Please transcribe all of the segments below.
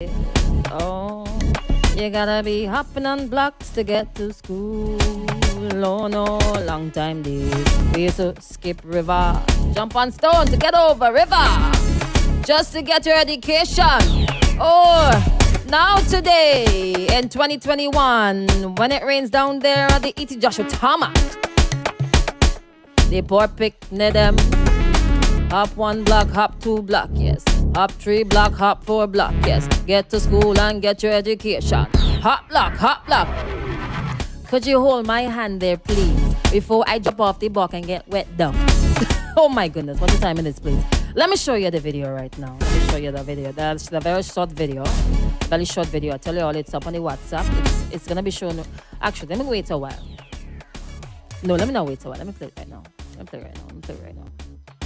Oh, you gotta be hopping on blocks to get to school. Oh no, long time days. We used to skip river, jump on stone to get over river, just to get your education. Oh, now today in 2021, when it rains down there at the E.T. Joshua tarmac, the poor picnic them. Hop 1 block, hop 2 block, yes. Hop 3 block, hop 4 block, yes. Get to school and get your education. Hop block, hop block. Could you hold my hand there, please, before I jump off the block and get wet down? Oh my goodness, what's the time in this, please? Let me show you the video right now. Let me show you the video. That's the very short video. Very short video. I tell you all, it's up on the WhatsApp. It's gonna be shown. Actually, let me wait a while. No, let me not wait a while. Let me play it right now.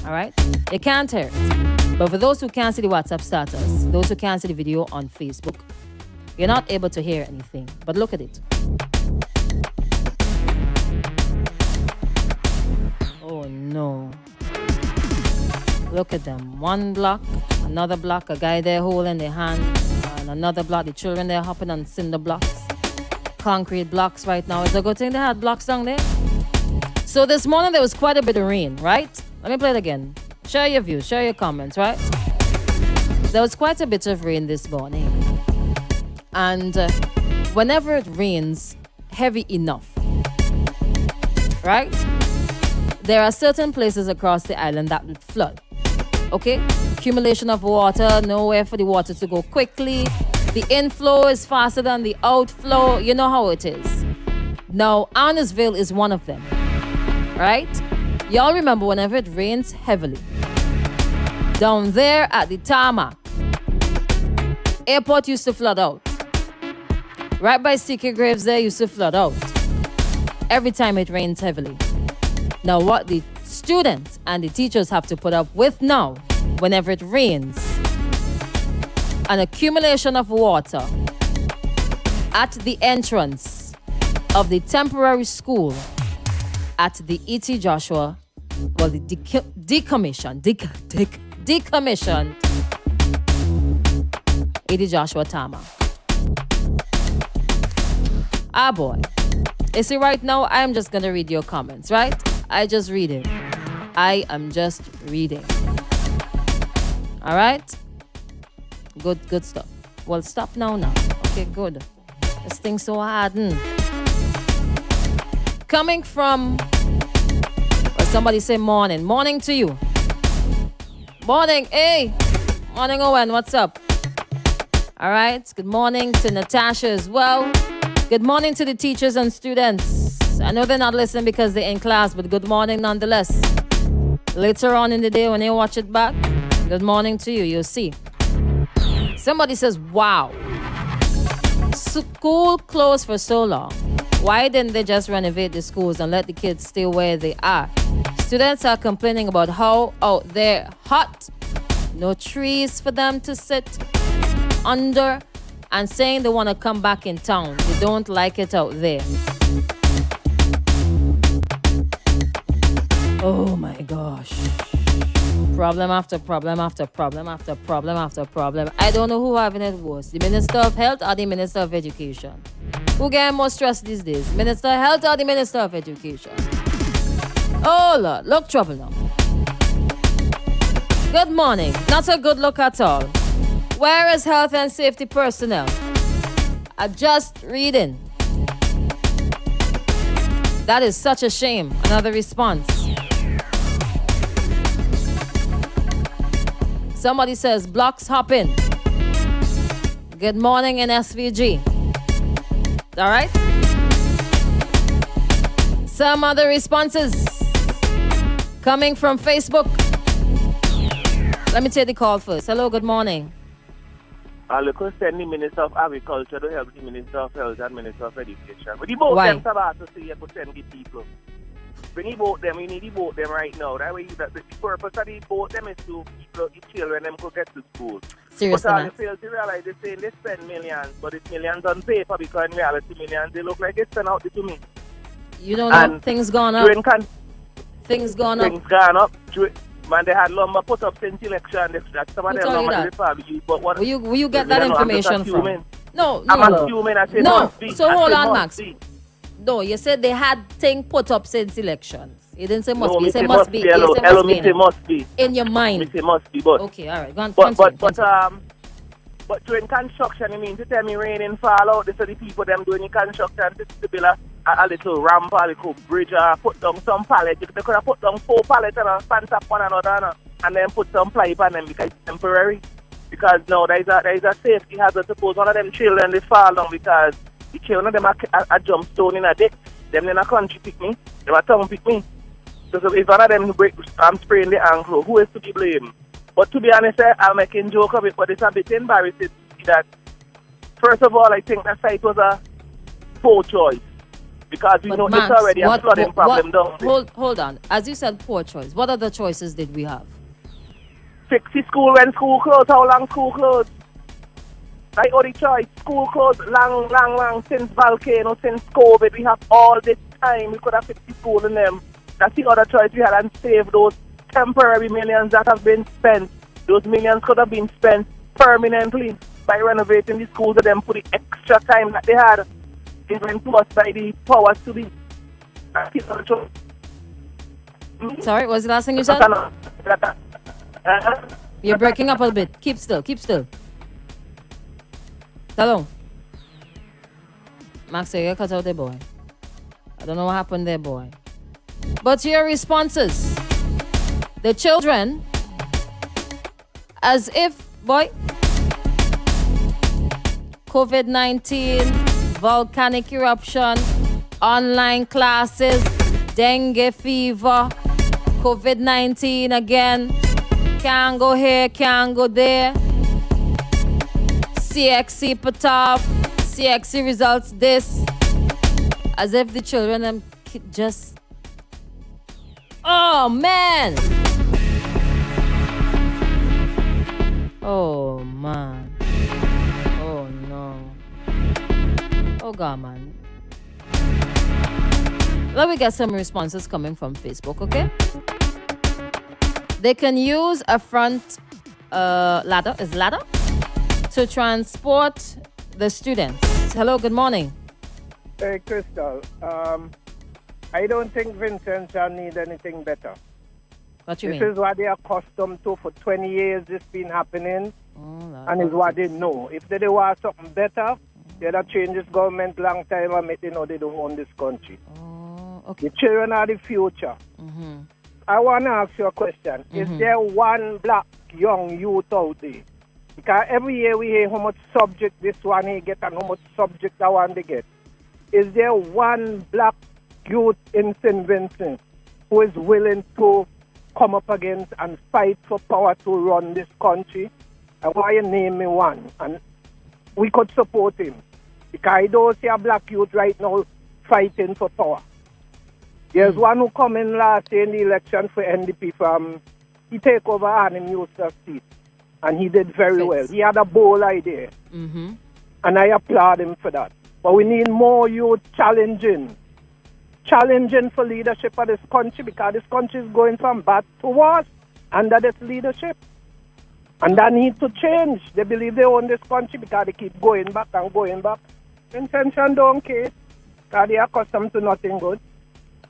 All right? You can't hear it. But for those who can't see the WhatsApp status, those who can't see the video on Facebook, you're not able to hear anything. But look at it. Oh no. Look at them. 1 block, another block, a guy there holding their hand, and another block, the children there hopping on cinder blocks, concrete blocks right now. It's a good thing they had blocks down there. So this morning there was quite a bit of rain, right? Let me play it again. Share your views, share your comments, right? There was quite a bit of rain this morning. And whenever it rains heavy enough, right? There are certain places across the island that would flood. Okay? Accumulation of water, nowhere for the water to go quickly. The inflow is faster than the outflow. You know how it is. Now, Arnesville is one of them. Right? Y'all remember whenever it rains heavily, down there at the tarmac, airport used to flood out. Right by CK Graves there used to flood out. Every time it rains heavily. Now what the students and the teachers have to put up with now, whenever it rains, an accumulation of water at the entrance of the temporary school at the E.T. Joshua, well, the decommissioned E.T. Joshua tarmac. Ah, boy. You see, right now, I am just going to read your comments, right? I just read it. I am just reading. All right? Good stuff. Well, stop now. Okay, good. This thing's so hard. Coming from, well, somebody say morning. Morning to you. Morning, hey. Morning, Owen, what's up? All right. Good morning to Natasha as well. Good morning to the teachers and students. I know they're not listening because they're in class, but good morning nonetheless. Later on in the day when you watch it back, good morning to you. You'll see. Somebody says, wow. School closed for so long. Why didn't they just renovate the schools and let the kids stay where they are? Students are complaining about how out there hot, no trees for them to sit under, and saying they want to come back in town. They don't like it out there. Oh my gosh. Problem after problem after problem after problem after problem. I don't know who having it worse, the Minister of Health or the Minister of Education. Who getting more stress these days? Minister of Health or the Minister of Education? Oh Lord, look trouble now. Good morning. Not a good look at all. Where is health and safety personnel? I'm just reading. That is such a shame. Another response. Somebody says blocks hopping. Good morning in SVG. All right. Some other responses coming from Facebook. Let me take the call first. Hello, good morning. You could send the Minister of Agriculture to help the Minister of Health and Minister of Education. But the both Why? them about to see you could send the people. When you vote them, you need to vote them right now. That way, the purpose of the vote them is to people, the children them could get to school. Seriously, but man. you fail to realize they're saying they spend millions, but it's millions on paper because in reality millions they look like they spend out to me. You don't know, things gone up. Things gone up. Things gone up. man, they had lumber put up since election. Some of Who them told you lumber that? they probably use, but what? Will you get I that don't know, I'm just information from? assuming. No. I'm assuming. I say No. must be. So I hold say on, must Max. be. No, you said they had thing put up since elections. You didn't say must No, be. You me said say must be. Hello, You said hello, must me be say in must be. your Me mind. say must be, but. Okay, all right. Go on. But Continue. But during construction, you mean to tell me rain and fall out? This are the people them doing the construction to build a little ramp, a little bridge, or put down some pallet. They could have put down 4 pallets and stand up one another, and then put some pipe on them because it's temporary. Because now there is a safety hazard. Suppose one of them children they fall down because the children of them are jump stone in a dick. Them in a country pick me. Them a town pick me. So if one of them sprain the ankle, who is to be blamed? But to be honest, I'm making joke of it, but it's a bit embarrassing to see that. First of all, I think that site was a poor choice. Because we know Max, it's already a flooding problem down there. Hold on. As you said, poor choice. What other choices did we have? Fix the school when school closed. How long school closed? Right, only choice. School closed long since volcano, since COVID. We have all this time. We could have fixed the school in them. That's the other choice we had and save those temporary millions that have been spent. Those millions could have been spent permanently by renovating the schools and then put the extra time that they had given to us by the powers to be. Sorry, what was the last thing you said? You're breaking up a bit. Keep still. Hello. Max, you cut out there, boy. I don't know what happened there, boy. But your responses. The children, as if, boy, COVID-19, volcanic eruption, online classes, dengue fever, COVID-19 again, can't go here, can't go there, CXC put off, CXC results this, as if the children just, oh man! Oh man. Oh no. Oh God, man. Let me get some responses coming from Facebook, okay? They can use a front ladder to transport the students. Hello, good morning. Hey, Crystal. I don't think Vincent shall need anything better. What you mean? This is what they are accustomed to for 20 years. This been happening, and it's what they know. If they want something better, they'd have changed this government long time and make they know they don't own this country. Oh, okay. The children are the future. Mm-hmm. I want to ask you a question. Is there one black young youth out there? Because every year we hear how much subject this one he get and how much subject that one they get. Is there one black youth in St. Vincent who is willing to come up against and fight for power to run this country? I want you to name me one. And we could support him. Because I don't see a black youth right now fighting for power. There's one who come in last year in the election for NDP he take over Arnhem Eustace seat. And he did very well. He had a bold idea. Mm-hmm. And I applaud him for that. But we need more youth challenging for leadership of this country, because this country is going from bad to worse under this leadership. And that needs to change. They believe they own this country because they keep going back and going back. Intention don't care, because they are accustomed to nothing good.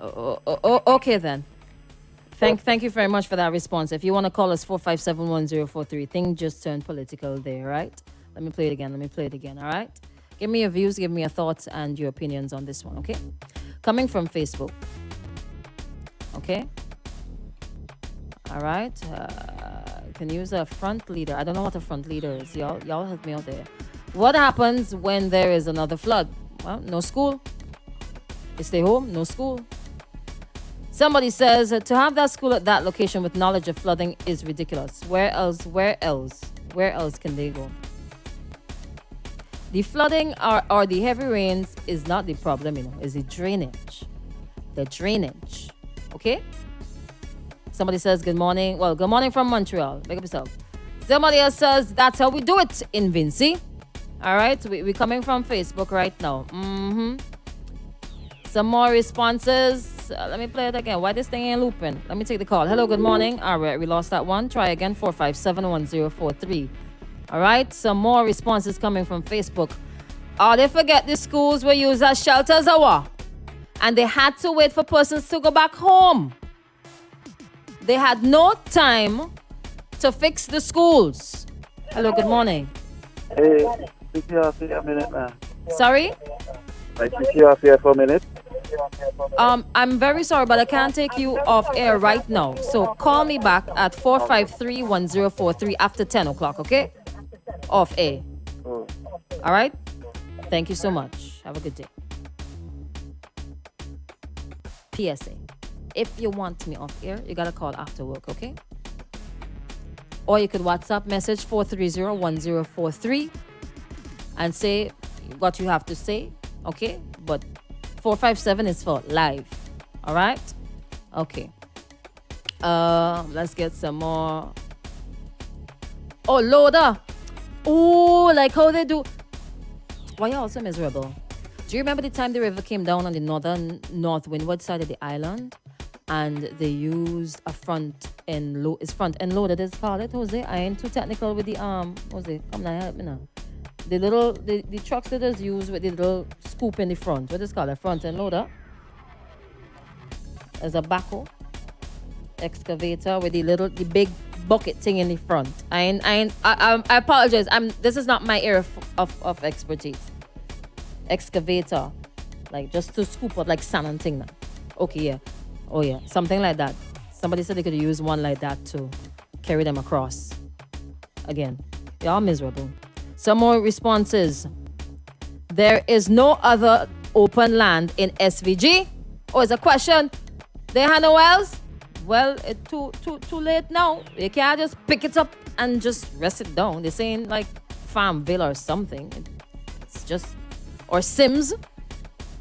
Okay then. Thank you very much for that response. If you want to call us 4571043, things just turned political there, right? Let me play it again, all right? Give me your views, give me your thoughts and your opinions on this one, okay? Coming from Facebook, okay? All right. Can use a front leader. I don't know what a front leader is. Y'all help me out there. What happens when there is another flood? Well, no school. You stay home, no school. Somebody says to have that school at that location with knowledge of flooding is ridiculous. Where else can they go? The flooding or the heavy rains is not the problem, is the drainage. The drainage. Okay? Somebody says good morning. Well, good morning from Montreal. Make up yourself. Somebody else says that's how we do it in Vincy. All right? We're coming from Facebook right now. Mm-hmm. Some more responses. Let me play it again. Why this thing ain't looping? Let me take the call. Hello, good morning. All right, we lost that one. Try again, 457-1043. All right, some more responses coming from Facebook. Oh, they forget the schools were used as shelters, and they had to wait for persons to go back home. They had no time to fix the schools. Hello, good morning. Hey, pick you off here a minute, man. Sorry? I pick you off here for a minute. I'm very sorry, but I can't take you off air right now. So call me back at 453-1043 after 10 o'clock, okay? Off air. Oh. All right? Thank you so much. Have a good day. PSA. If you want me off air, you got to call after work, okay? Or you could WhatsApp message 430-1043 and say what you have to say, okay? But 457 is for live, all right? Okay. Let's get some more. Oh, loader. Oh, like how they do. Why you all so miserable? Do you remember the time the river came down on the north windward side of the island, and they used a front end loader? They call it, Jose. I ain't too technical with the Jose, come now, help me now. The trucks that is used with the little scoop in the front. What is called a front end loader? There's a backhoe, excavator with the big bucket thing in the front. I apologize. This is not my area of expertise. Excavator, like just to scoop up like sand and thing now. Okay, yeah. Oh yeah, something like that. Somebody said they could use one like that to carry them across. Again, y'all miserable. Some more responses. There is no other open land in SVG. Oh, it's a question. They have no wells? Well, it's too late now. You can't just pick it up and just rest it down. They're saying like Farmville or something. It's just, or Sims.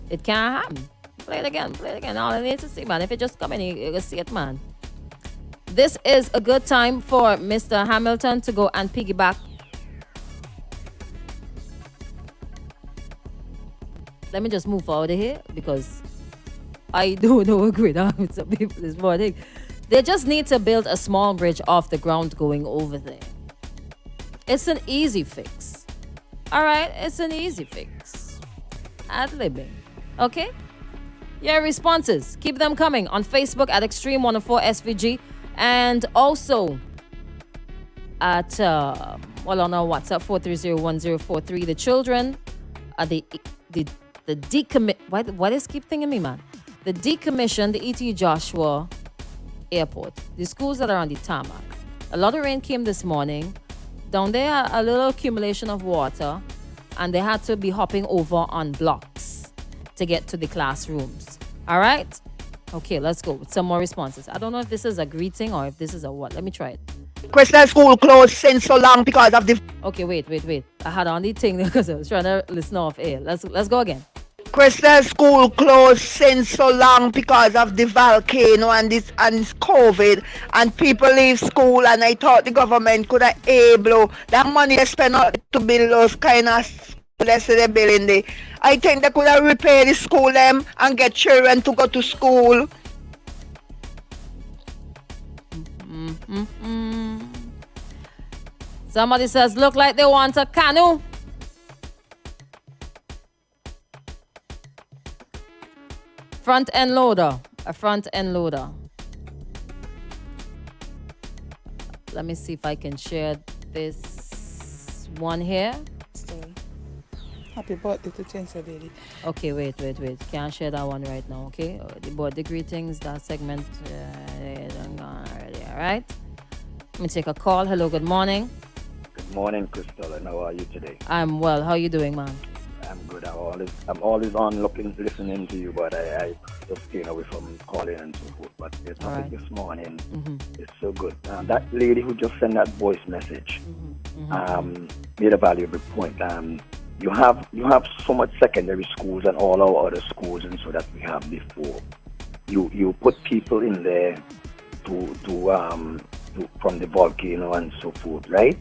It can't happen. Play it again. All I need to see, man. If it just come in, you can see it, man. This is a good time for Mr. Hamilton to go and piggyback. Let me just move forward here because I don't agree with some people this morning. They just need to build a small bridge off the ground going over there. It's an easy fix. All right, it's an easy fix. Ad-libbing. Okay? Your responses, keep them coming on Facebook at Extreme 104 SVG and also at on our WhatsApp 430-1043. The children are the decommit. Why does keep thinking me, man? The decommissioned the E.T. Joshua Airport. The schools that are on the tarmac. A lot of rain came this morning. Down there, a little accumulation of water, and they had to be hopping over on blocks to get to the classrooms. All right? Okay, let's go with some more responses. I don't know if this is a greeting or if this is a what. Let me try it. Question school closed since so long because of the... Okay, wait. I had on the thing because I was trying to listen off air. Let's go again. Crystal school closed since so long because of the volcano and COVID, and people leave school, and I thought the government could have able that money they spent to build those kind of schools they're building there. I think they could have repaired the school them and get children to go to school. Somebody says, look like they want a canoe. A front end loader. Let me see if I can share this one here. Happy birthday to Chancellor Lady. Okay, wait. Can't share that one right now, okay? The greetings, that segment, already, all right? Let me take a call. Hello, good morning. Good morning, Crystal, and how are you today? I'm well. How you doing, man? I'm good. I'm always on listening to you, but I just staying away from calling and so forth. But the topic this morning is so good. That lady who just sent that voice message made a valuable point. You have so much secondary schools and all our other schools and so that we have before. You put people in there to from the volcano and so forth, right?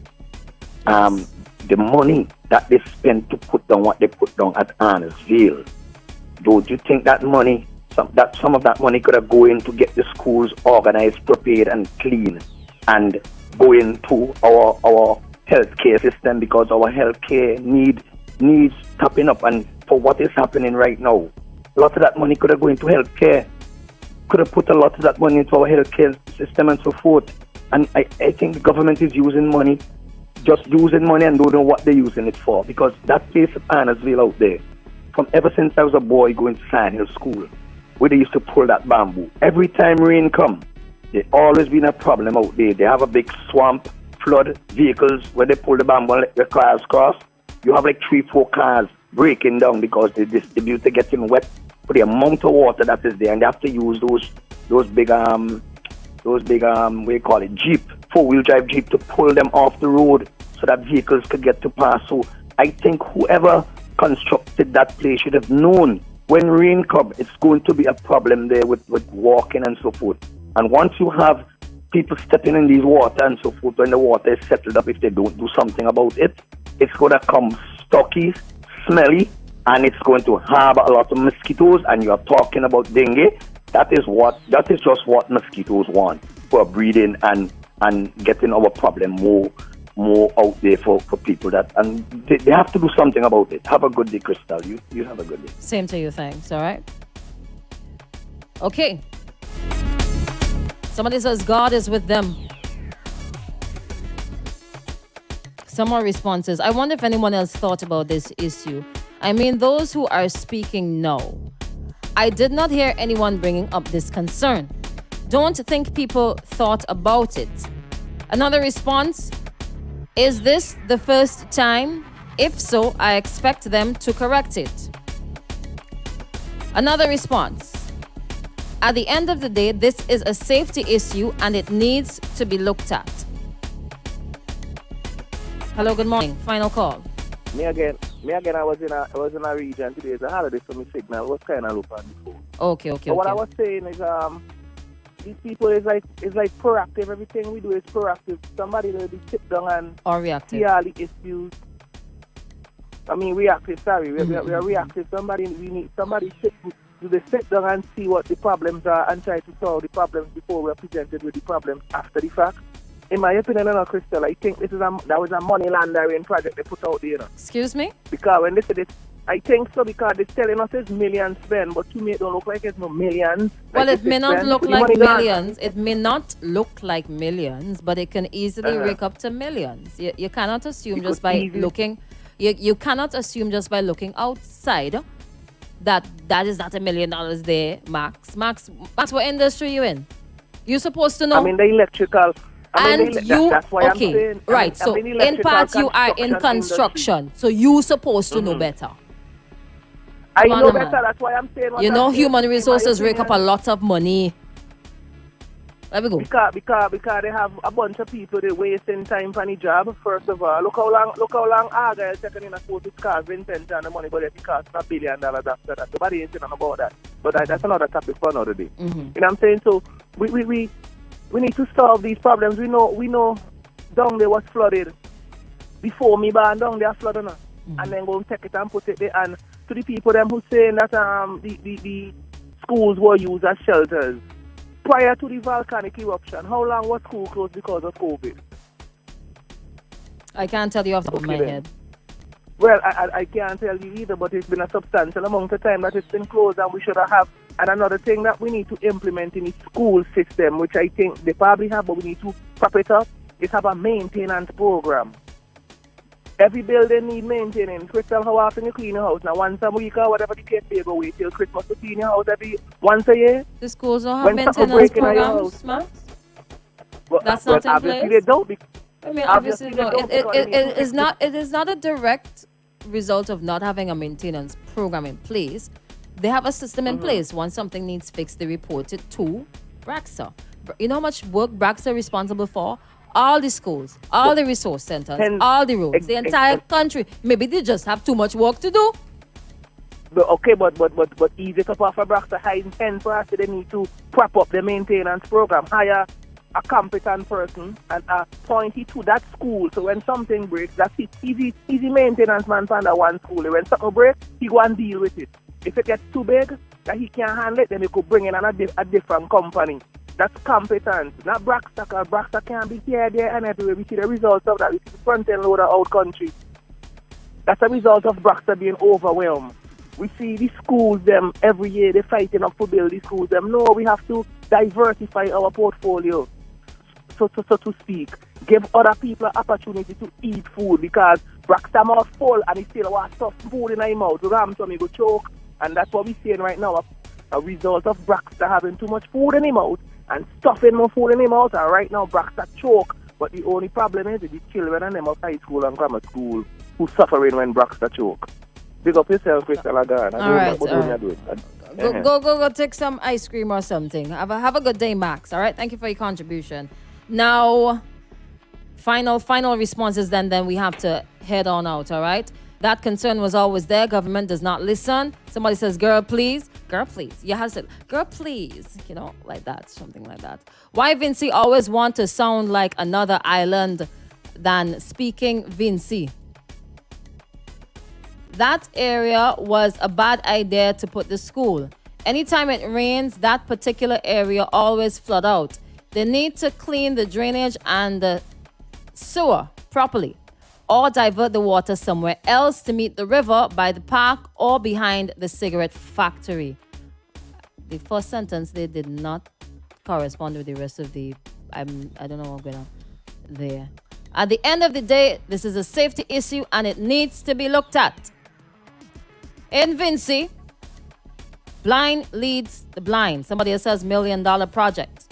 The money that they spend to put down what they put down at Arnesville, don't you think that money some of that money could have gone to get the schools organized, prepared, and clean, and go into our healthcare system, because our healthcare needs tapping up. And for what is happening right now, a lot of that money could have gone into healthcare. Could have put a lot of that money into our healthcare system and so forth. And I think the government is using money and don't know what they're using it for, because that place of Annersville out there, from ever since I was a boy going to Sand Hill School, where they used to pull that bamboo, every time rain come, there's always been a problem out there. They have a big swamp, flood vehicles where they pull the bamboo and let the cars cross. You have like 3-4 cars breaking down because the distributor getting wet for the amount of water that is there, and they have to use those big what do you call it, Jeep, 4-wheel drive Jeep, to pull them off the road so that vehicles could get to pass. So I think whoever constructed that place should have known when rain comes, it's going to be a problem there with walking and so forth. And once you have people stepping in these water and so forth, when the water is settled up, if they don't do something about it, it's going to come stocky, smelly, and it's going to harbor a lot of mosquitoes. And you are talking about dengue. That is just what mosquitoes want for breeding and getting our problem more out there for people, that, and they have to do something about it. Have a good day, Crystal. You have a good day. Same to you, thanks. All right. Okay. Somebody says God is with them. Some more responses. I wonder if anyone else thought about this issue. I mean, those who are speaking now. I did not hear anyone bringing up this concern. Don't think people thought about it. Another response. Is this the first time? If so, I expect them to correct it. Another response. At the end of the day, this is a safety issue and it needs to be looked at. Hello, good morning. Final call. Me again. I was in a region today. It's a holiday, so my signal was kind of low on the phone. Okay. But what I was saying is, these people is like proactive. Everything we do is proactive. Somebody will be sit down and see all the issues. I mean, reactive. Sorry, we are reactive. Somebody should do the sit down and see what the problems are and try to solve the problems before we're presented with the problems after the fact. In my opinion, Crystal, I think that was a money laundering project they put out there. Excuse me? Because when they said it, I think so, because they're telling us it's millions spent, but to me it don't look like it's no millions. Well, it may not look like millions. It may not look like millions, but it can easily rake up to millions. You cannot assume just by looking. You cannot assume just by looking outside that is not $1 million there, Max. Max, what industry you in? You're supposed to know. I'm in the electrical. That's why I'm saying. Right, so in part you are in construction, so you're supposed to know better. I know better, that's why I'm saying what I'm human resources rake up a lot of money. Let me go. Because they have a bunch of people they wasting time for the job. First of all, look how long Argyle is taking in a court with cars, intention and the money, but it costs $1 billion after that. Nobody ain't saying about that. But that's another topic for another day. You know what I'm saying? So we need to solve these problems. We know down there was flooded before me born down there flooded now. And then go and take it and put it there. And to the people them who saying that the schools were used as shelters. Prior to the volcanic eruption, how long was school closed because of COVID? I can't tell you off the top of my head. Well, I can't tell you either, but it's been a substantial amount of time that it's been closed, and we should have. And another thing that we need to implement in the school system, which I think they probably have, but we need to prop it up, is have a maintenance program. Every building needs maintaining. Crystal, how often you clean your house? Now, once a week or whatever the case may go, wait till Christmas to clean your house once a year? The schools don't have maintenance programs, Max? Well, that's not in obviously place? They don't. I mean, obviously no. It is not a direct result of not having a maintenance program in place. They have a system in place. Once something needs fixed, they report it to BRAXA. You know how much work BRAXA is responsible for? All the schools, all the resource centers, all the roads, the entire country. Maybe they just have too much work to do. But easy to offer BRAXA high intent for us. They need to prop up the maintenance program, hire a competent person and point it to that school. So when something breaks, that's it. Easy maintenance man find that one school. When something breaks, he go and deal with it. If it gets too big, that he can't handle it, then he could bring in a different company. That's competent. Not Braxton, because Braxton can't be here, there, and everywhere. We see the results of that. We see the front-end loader out country. That's a result of Braxton being overwhelmed. We see the schools, them, every year, they're fighting up to build the schools, them. No, we have to diversify our portfolio, so to speak. Give other people an opportunity to eat food, because Braxton mouth full and he still wants stuff food in his mouth. Ram so he go choke. And that's what we're seeing right now. A result of Braxton having too much food in his mouth and stuffing more food in his mouth. And right now, Braxton choke. But the only problem is the children and them of high school and grammar school who suffering when Braxton choke. Big up yourself, Crystal Lagarde. All right. Go take some ice cream or something. Have a good day, Max. All right. Thank you for your contribution. Now, final responses. Then we have to head on out. All right. That concern was always there. Government does not listen. Somebody says, girl, please. Girl, please. You have to say, girl, please. You know, like that. Something like that. Why Vinci always want to sound like another island than speaking Vinci? That area was a bad idea to put the school. Anytime it rains, that particular area always flood out. They need to clean the drainage and the sewer properly, or divert the water somewhere else to meet the river by the park or behind the cigarette factory. The first sentence, they did not correspond with the rest of the, I don't know what's going on there. At the end of the day, this is a safety issue and it needs to be looked at. In Vinci, blind leads the blind. Somebody else says $1 million project.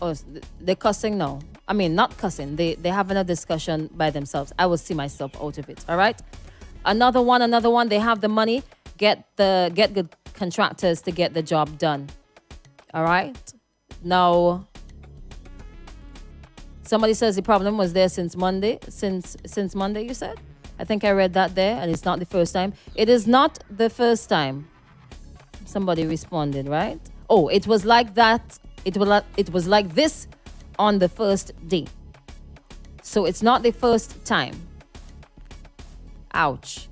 Oh, they're cussing now. I mean, not cussing. They're having a discussion by themselves. I will see myself out of it. All right. Another one. They have the money. Get good contractors to get the job done. All right. Now, somebody says the problem was there since Monday. Since Monday, you said? I think I read that there, and it's not the first time. It is not the first time. Somebody responded, right? Oh, it was like that. It was like this on the first day. So it's not the first time. Ouch.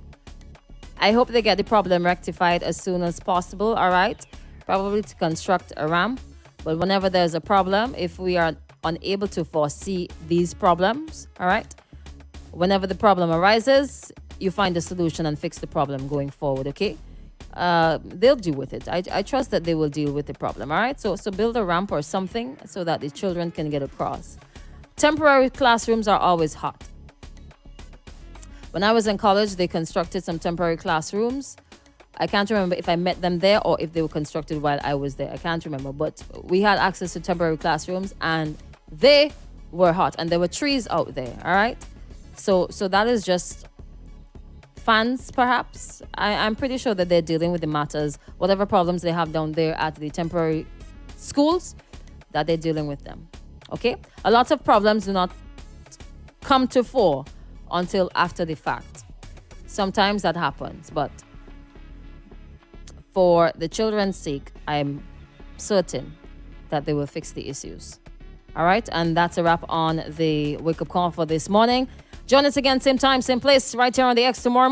I hope they get the problem rectified as soon as possible, all right? Probably to construct a ramp. But whenever there's a problem, if we are unable to foresee these problems, all right? Whenever the problem arises, you find a solution and fix the problem going forward, okay? They'll deal with it. I trust that they will deal with the problem, all right? So build a ramp or something so that the children can get across. Temporary classrooms are always hot. When I was in college, they constructed some temporary classrooms. I can't remember if I met them there or if they were constructed while I was there. I can't remember, but we had access to temporary classrooms and they were hot and there were trees out there, all right? So that is just fans, perhaps. I'm pretty sure that they're dealing with the matters, whatever problems they have down there at the temporary schools, that they're dealing with them. Okay? A lot of problems do not come to fore until after the fact. Sometimes that happens, but for the children's sake, I'm certain that they will fix the issues. All right? And that's a wrap on the wake-up call for this morning. Join us again, same time, same place, right here on the X tomorrow.